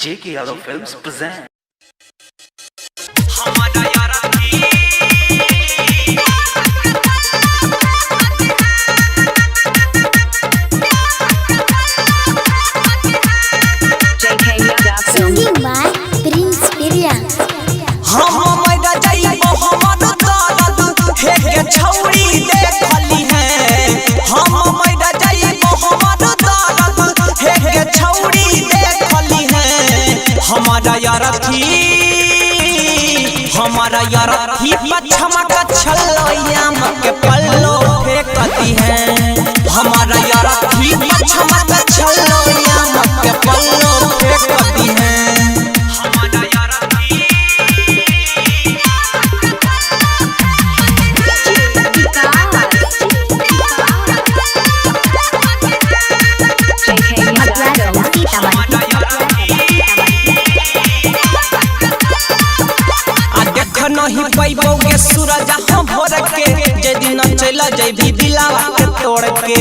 J.K. Yadav Films present. Singing by Prince Pirian. हमारा यार थी पछमा का छल्लोयाम के पल्लो फेंकती है। हमारा यार थी पछमा का छल्लोयाम के पल्लो फेंकती है। हमारा यार नहीं पैबो के सूरज हम भोर के जे दिन चला जइबी दिलावा के तोड़ के।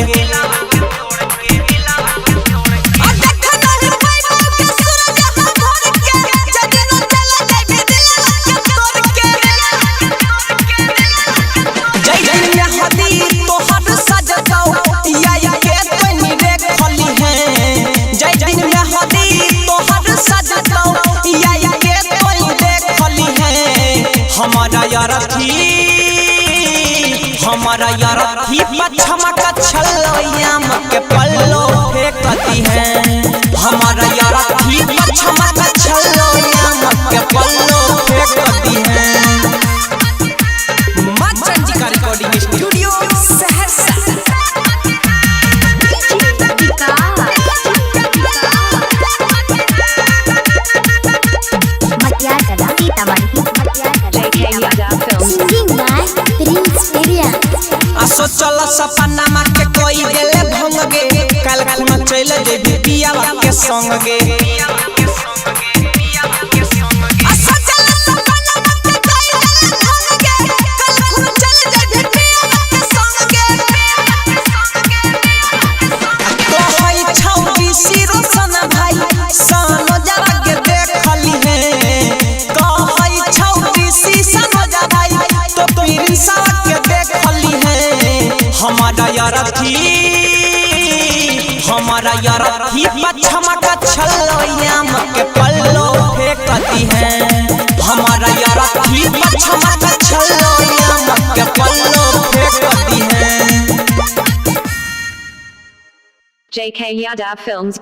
हमारा यार थी पछमा का छल्लोयाम के पल्लो फेंकती है। हमारा यार थी पछमा का छल्लोयाम के पल्लो फेंकती है। माचंजी का recording studio Saharsa. Singing by Prince Pirian. असो चल सपना मा के कोई देले भंग गे कल खुना चल जेबी पियावा के संग गे। असो चल सपना मा के कोई देले भंग गे कल खुना चल जेबी पियावा के संग गे। तो हई छौरी सिरो सन भाई सानो जरा के देखली है। तो हई छौरी सी सानो जा भाई तो प्रिंसा के देखली है। हमारा यार थी पछमा का छल्लोयाम के पल्लो फेंकती है। हमारा यार थी पछमा का छल्लोयाम के पल्लो फेंकती है। J.K. Yadav Films